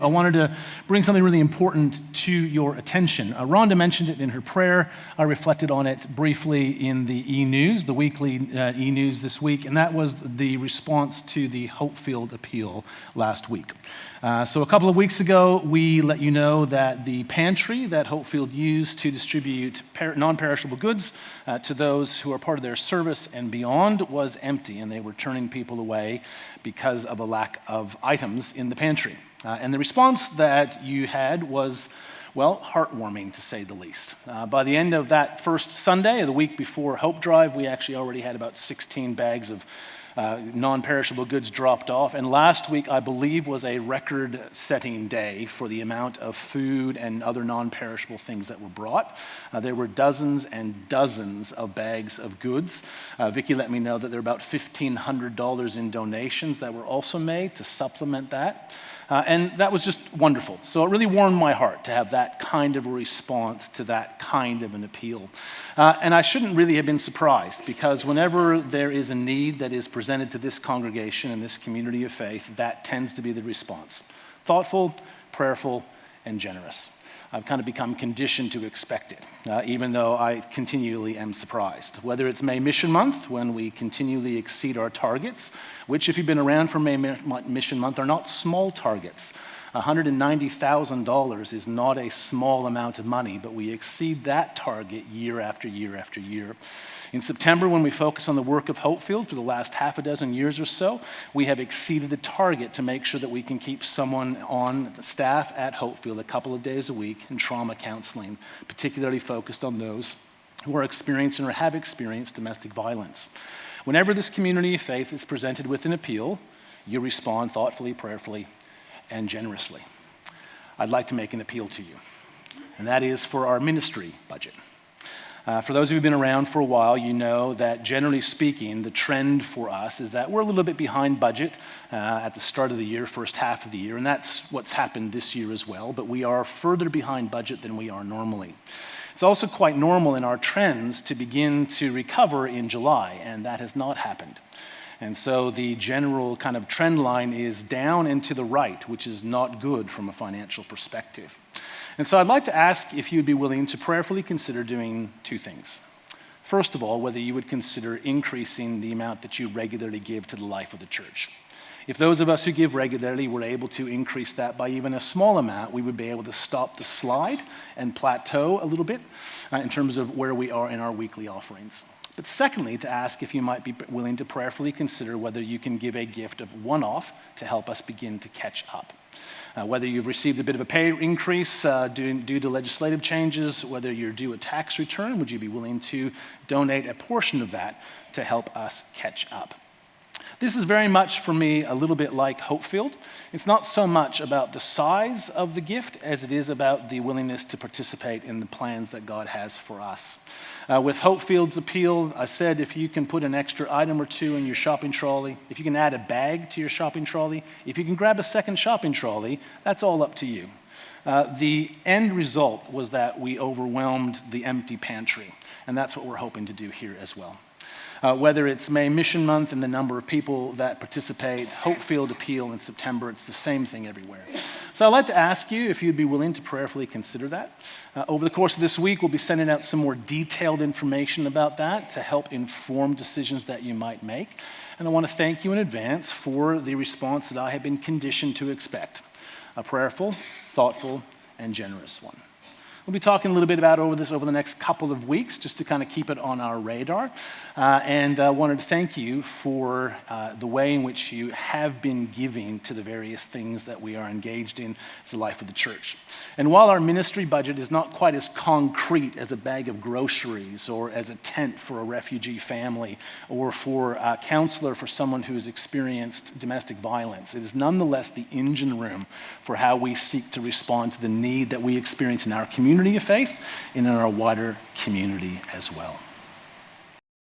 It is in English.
I wanted to bring something really important to your attention. Rhonda mentioned it in her prayer. I reflected on it briefly in the e-news, the weekly e-news this week, and that was the response to the Hopefield appeal last week. So a couple of weeks ago, we let you know that the pantry that Hopefield used to distribute non-perishable goods to those who are part of their service and beyond was empty, and they were turning people away because of a lack of items in the pantry. And the response that you had was, well, heartwarming to say the least. By the end of that first Sunday, the week before Hope Drive, we actually already had about 16 bags of non-perishable goods dropped off. And last week, I believe, was a record-setting day for the amount of food and other non-perishable things that were brought. There were dozens and dozens of bags of goods. Vicki let me know that there were about $1,500 in donations that were also made to supplement that. And that was just wonderful. So it really warmed my heart to have that kind of a response to that kind of an appeal. And I shouldn't really have been surprised, because whenever there is a need that is presented to this congregation and this community of faith, that tends to be the response. Thoughtful, prayerful, and generous. I've kind of become conditioned to expect it, even though I continually am surprised. Whether it's May Mission Month, when we continually exceed our targets, which, if you've been around for May Mission Month, are not small targets. $190,000 is not a small amount of money, but we exceed that target year after year after year. In September, when we focus on the work of Hopefield for the last half a dozen years or so, we have exceeded the target to make sure that we can keep someone on the staff at Hopefield a couple of days a week in trauma counseling, particularly focused on those who are experiencing or have experienced domestic violence. Whenever this community of faith is presented with an appeal, you respond thoughtfully, prayerfully, and generously. I'd like to make an appeal to you, and that is for our ministry budget. For those of you who've been around for a while, you know that generally speaking, the trend for us is that we're a little bit behind budget at the start of the year, first half of the year, and that's what's happened this year as well, but we are further behind budget than we are normally. It's also quite normal in our trends to begin to recover in July, and that has not happened. And so the general kind of trend line is down and to the right, which is not good from a financial perspective. And so I'd like to ask if you'd be willing to prayerfully consider doing two things. First of all, whether you would consider increasing the amount that you regularly give to the life of the church. If those of us who give regularly were able to increase that by even a small amount, we would be able to stop the slide and plateau a little bit in terms of where we are in our weekly offerings. But secondly, to ask if you might be willing to prayerfully consider whether you can give a gift of one-off to help us begin to catch up. Whether you've received a bit of a pay increase due to legislative changes, whether you're due a tax return, would you be willing to donate a portion of that to help us catch up? This is very much, for me, a little bit like Hopefield. It's not so much about the size of the gift as it is about the willingness to participate in the plans that God has for us. With Hopefield's appeal, I said if you can put an extra item or two in your shopping trolley, if you can add a bag to your shopping trolley, if you can grab a second shopping trolley, that's all up to you. The end result was that we overwhelmed the empty pantry, and that's what we're hoping to do here as well. Whether it's May Mission Month and the number of people that participate, Hopefield Appeal in September, it's the same thing everywhere. So I'd like to ask you if you'd be willing to prayerfully consider that. Over the course of this week, we'll be sending out some more detailed information about that to help inform decisions that you might make. And I want to thank you in advance for the response that I have been conditioned to expect. A prayerful, thoughtful, and generous one. We'll be talking a little bit about over the next couple of weeks, just to kind of keep it on our radar. And I wanted to thank you for the way in which you have been giving to the various things that we are engaged in as the life of the church. And while our ministry budget is not quite as concrete as a bag of groceries or as a tent for a refugee family or for a counselor for someone who has experienced domestic violence, it is nonetheless the engine room for how we seek to respond to the need that we experience in our community of faith and in our wider community as well.